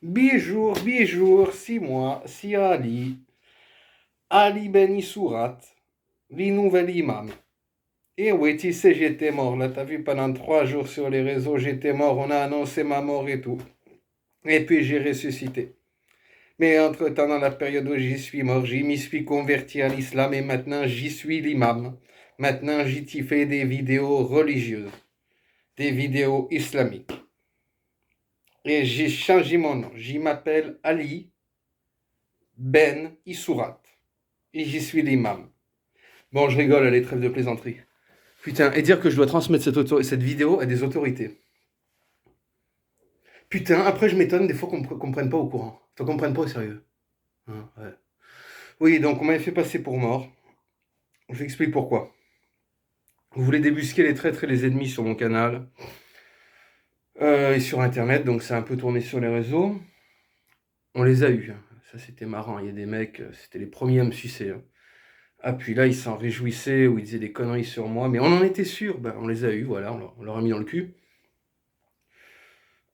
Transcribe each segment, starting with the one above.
Bijour, bijour, si moi, si Ali Ben Issourat, li nouvel imam. Et oui, tu sais, j'étais mort. Là, t'as vu, pendant 3 jours sur les réseaux, j'étais mort. On a annoncé ma mort et tout. Et puis j'ai ressuscité. Mais entre-temps, dans la période où j'y suis mort, j'y m'y suis converti à l'islam et maintenant j'y suis l'imam. Maintenant, j'y t'y fais des vidéos religieuses, des vidéos islamiques. Et j'ai changé mon nom. J'y m'appelle Ali Ben Issourat. Et j'y suis l'imam. Bon, je rigole, allez, trêve de plaisanterie. Putain, et dire que je dois transmettre cette vidéo à des autorités. Putain, après je m'étonne des fois qu'on ne comprenne pas au courant. Qu'on ne comprenne pas au sérieux. Hein, ouais. Oui, donc on m'avait fait passer pour mort. Je vous explique pourquoi. Vous voulez débusquer les traîtres et les ennemis sur mon canal et sur internet, donc c'est un peu tourné sur les réseaux. On les a eus. Ça c'était marrant. Il y a des mecs, c'était les premiers à me sucer. Ah, puis là, ils s'en réjouissaient ou ils disaient des conneries sur moi, mais on en était sûr. Ben, on les a eus, voilà, on leur a mis dans le cul.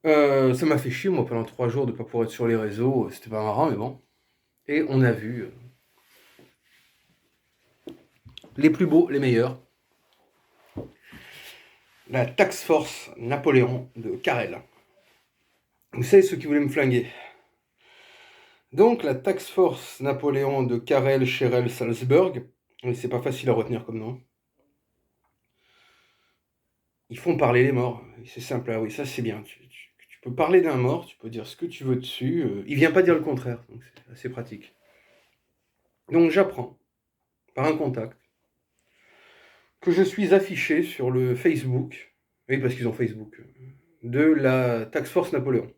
Ça m'a fait chier, moi, pendant 3 jours de pas pouvoir être sur les réseaux. C'était pas marrant, mais bon. Et on a vu les plus beaux, les meilleurs. La Tax Force Napoléon de Carrel. Vous savez ceux qui voulaient me flinguer. Donc, la Tax Force Napoléon de Carrel, Cherel, Salzburg. C'est pas facile à retenir comme nom. Ils font parler les morts. C'est simple, ah oui, ça c'est bien. Tu peux parler d'un mort, tu peux dire ce que tu veux dessus. Il vient pas dire le contraire, donc c'est assez pratique. Donc j'apprends, par un contact, que je suis affiché sur le Facebook, oui parce qu'ils ont Facebook, de la Task Force Napoléon.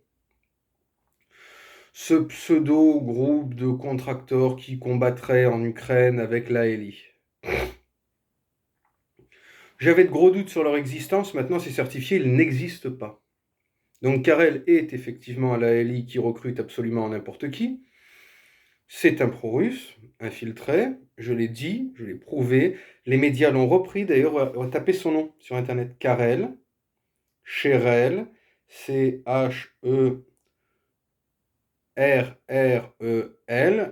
Ce pseudo-groupe de contracteurs qui combattrait en Ukraine avec l'ALI. J'avais de gros doutes sur leur existence, maintenant c'est certifié, ils n'existent pas. Donc Karel est effectivement à l'ALI qui recrute absolument n'importe qui. C'est un pro-russe, infiltré, je l'ai dit, je l'ai prouvé. Les médias l'ont repris, d'ailleurs, on tapé son nom sur Internet. Karel, Cherel, C-H-E-R-R-E-L,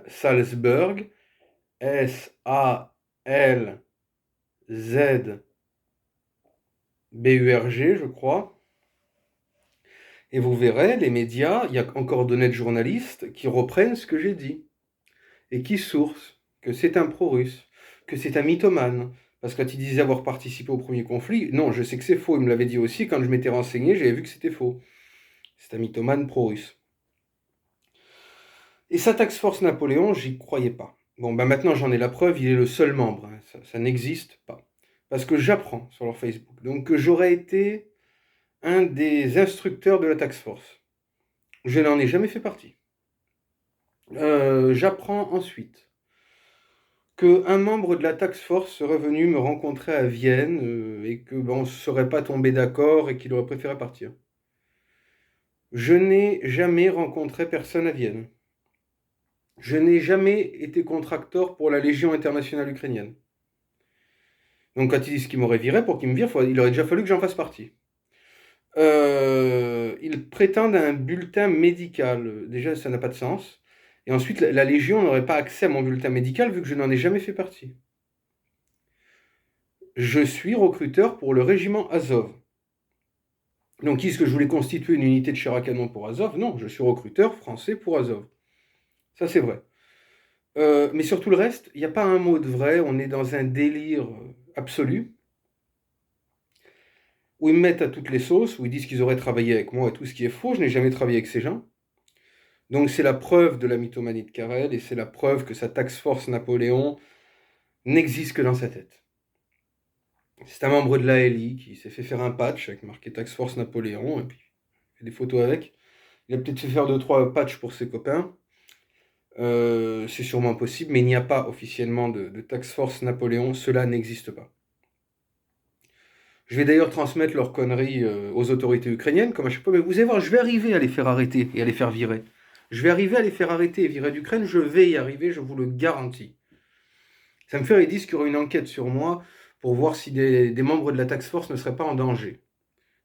Salzburg, S-A-L-Z-B-U-R-G, je crois. Et vous verrez, les médias, il y a encore d'honnêtes journalistes qui reprennent ce que j'ai dit. Et qui source que c'est un pro-russe, que c'est un mythomane. Parce que quand il disait avoir participé au premier conflit, non, je sais que c'est faux, il me l'avait dit aussi, quand je m'étais renseigné, j'avais vu que c'était faux. C'est un mythomane pro-russe. Et sa task force Napoléon, j'y croyais pas. Bon, ben maintenant j'en ai la preuve, il est le seul membre, hein. Ça n'existe pas. Parce que j'apprends sur leur Facebook. Donc que j'aurais été un des instructeurs de la task force. Je n'en ai jamais fait partie. J'apprends ensuite qu'un membre de la task force serait venu me rencontrer à Vienne et que on ne serait pas tombé d'accord et qu'il aurait préféré partir. Je n'ai jamais rencontré personne à Vienne. Je n'ai jamais été contracteur pour la Légion internationale ukrainienne. Donc quand ils disent qu'ils m'auraient viré, pour qu'ils me virent, il aurait déjà fallu que j'en fasse partie. Ils prétendent à un bulletin médical. Déjà, ça n'a pas de sens. Et ensuite, la Légion n'aurait pas accès à mon bulletin médical vu que je n'en ai jamais fait partie. Je suis recruteur pour le régiment Azov. Donc, est-ce que je voulais constituer une unité de chair à canon pour Azov? Non, je suis recruteur français pour Azov. Ça, c'est vrai. Mais sur tout le reste, il n'y a pas un mot de vrai. On est dans un délire absolu. Où ils me mettent à toutes les sauces, où ils disent qu'ils auraient travaillé avec moi et tout ce qui est faux. Je n'ai jamais travaillé avec ces gens. Donc, c'est la preuve de la mythomanie de Carrel et c'est la preuve que sa task force Napoléon n'existe que dans sa tête. C'est un membre de l'ALI qui s'est fait faire un patch avec marqué Task Force Napoléon et puis il fait des photos avec. Il a peut-être fait faire 2-3 patchs pour ses copains. C'est sûrement possible, mais il n'y a pas officiellement de Task Force Napoléon. Cela n'existe pas. Je vais d'ailleurs transmettre leurs conneries aux autorités ukrainiennes, comme à chaque fois. Mais vous allez voir, je vais arriver à les faire arrêter et à les faire virer. Je vais arriver à les faire arrêter et virer d'Ukraine. Je vais y arriver, je vous le garantis. Ça me fait ils disent qu'il y aura une enquête sur moi pour voir si des membres de la Task Force ne seraient pas en danger.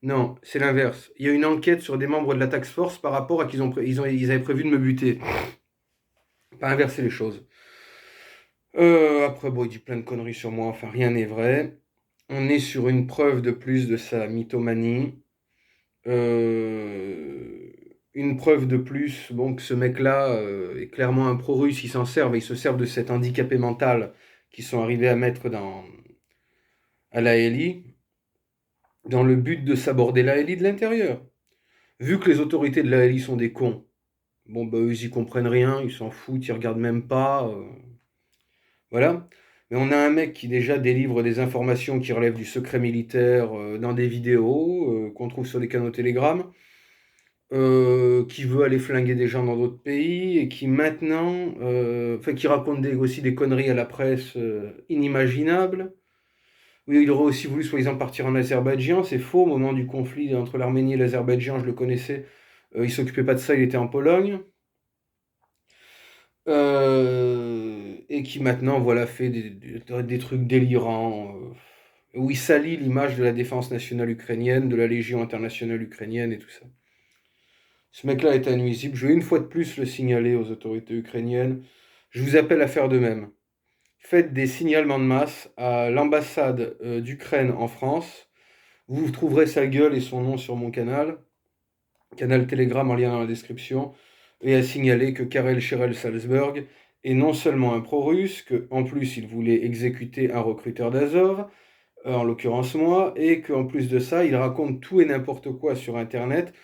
Non, c'est l'inverse. Il y a une enquête sur des membres de la task force par rapport à ils avaient prévu de me buter. Pas inverser les choses. Après, bon, il dit plein de conneries sur moi, enfin rien n'est vrai. On est sur une preuve de plus de sa mythomanie. Une preuve de plus, bon, que ce mec-là est clairement un pro-russe, ils s'en servent, et ils se servent de cet handicapé mental qu'ils sont arrivés à mettre à la LI, dans le but de saborder la LI de l'intérieur. Vu que les autorités de la LI sont des cons, bon, bah, eux, ils y comprennent rien, ils s'en foutent, ils regardent même pas. Voilà. Mais on a un mec qui déjà délivre des informations qui relèvent du secret militaire dans des vidéos qu'on trouve sur les canaux Telegram, qui veut aller flinguer des gens dans d'autres pays et qui maintenant, enfin qui raconte aussi des conneries à la presse inimaginables. Oui, il aurait aussi voulu soi-disant partir en Azerbaïdjan, c'est faux, au moment du conflit entre l'Arménie et l'Azerbaïdjan, je le connaissais, il s'occupait pas de ça, il était en Pologne. Et qui maintenant, voilà, fait des trucs délirants, où il salit l'image de la défense nationale ukrainienne, de la Légion internationale ukrainienne et tout ça. Ce mec-là est innuisible. Je vais une fois de plus le signaler aux autorités ukrainiennes. Je vous appelle à faire de même. Faites des signalements de masse à l'ambassade d'Ukraine en France. Vous trouverez sa gueule et son nom sur mon canal Telegram en lien dans la description, et à signaler que Karel Cherel Salzberg est non seulement un pro-russe, qu'en plus il voulait exécuter un recruteur d'Azov, en l'occurrence moi, et qu'en plus de ça, il raconte tout et n'importe quoi sur Internet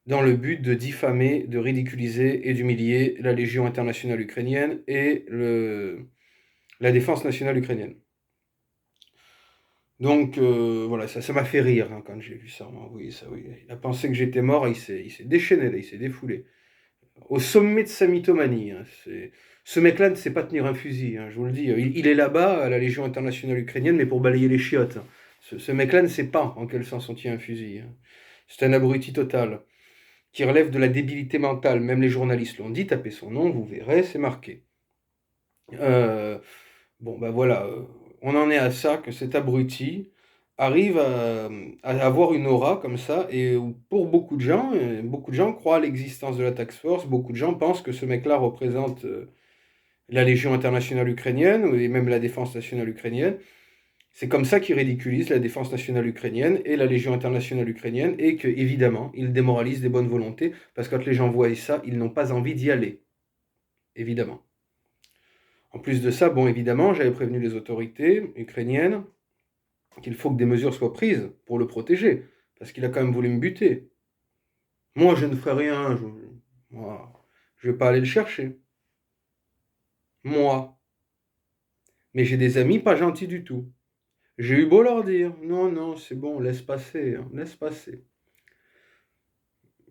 dans le but de diffamer, de ridiculiser et d'humilier la Légion internationale ukrainienne et la défense nationale ukrainienne. Donc voilà, ça m'a fait rire hein, quand j'ai vu ça. Oui, ça, oui. Il a pensé que j'étais mort, il s'est déchaîné, là, il s'est défoulé. Au sommet de sa mythomanie. Hein, ce mec-là ne sait pas tenir un fusil, hein, je vous le dis. Il est là-bas, à la Légion internationale ukrainienne, mais pour balayer les chiottes. Hein. Ce mec-là ne sait pas en quel sens on tient un fusil. Hein. C'est un abruti total, qui relève de la débilité mentale. Même les journalistes l'ont dit, tapez son nom, vous verrez, c'est marqué. Bon, ben voilà, on en est à ça, que cet abruti arrive à avoir une aura comme ça, et pour beaucoup de gens croient à l'existence de la task force, beaucoup de gens pensent que ce mec-là représente la Légion internationale ukrainienne, et même la défense nationale ukrainienne. C'est comme ça qu'il ridiculise la défense nationale ukrainienne et la Légion internationale ukrainienne, et que, évidemment, il démoralise des bonnes volontés, parce que quand les gens voient ça, ils n'ont pas envie d'y aller. Évidemment. En plus de ça, bon, évidemment, j'avais prévenu les autorités ukrainiennes qu'il faut que des mesures soient prises pour le protéger, parce qu'il a quand même voulu me buter. Moi, je ne ferai rien, moi, je vais pas aller le chercher. Moi. Mais j'ai des amis pas gentils du tout. J'ai eu beau leur dire, non, non, c'est bon, laisse passer, hein, laisse passer.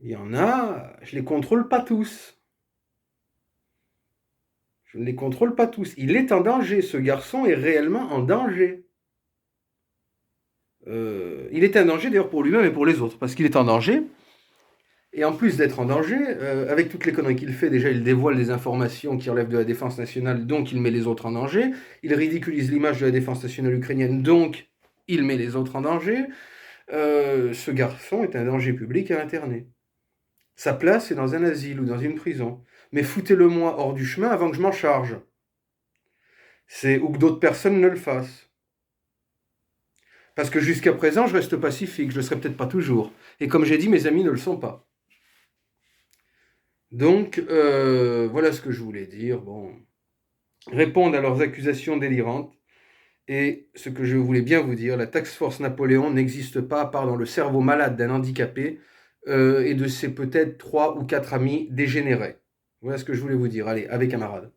Il y en a, je les contrôle pas tous. Je ne les contrôle pas tous. Il est en danger, ce garçon est réellement en danger. Il est un danger d'ailleurs pour lui-même et pour les autres, parce qu'il est en danger. Et en plus d'être en danger, avec toutes les conneries qu'il fait, déjà il dévoile des informations qui relèvent de la défense nationale, donc il met les autres en danger. Il ridiculise l'image de la défense nationale ukrainienne, donc il met les autres en danger. Ce garçon est un danger public à interner. Sa place est dans un asile ou dans une prison. Mais foutez-le-moi hors du chemin avant que je m'en charge. Ou que d'autres personnes ne le fassent. Parce que jusqu'à présent, je reste pacifique, je ne le serai peut-être pas toujours. Et comme j'ai dit, mes amis ne le sont pas. Donc, voilà ce que je voulais dire. Bon, répondre à leurs accusations délirantes. Et ce que je voulais bien vous dire, la task force Napoléon n'existe pas à part dans le cerveau malade d'un handicapé et de ses peut-être 3 ou 4 amis dégénérés. Voilà ce que je voulais vous dire. Allez, avec camarades.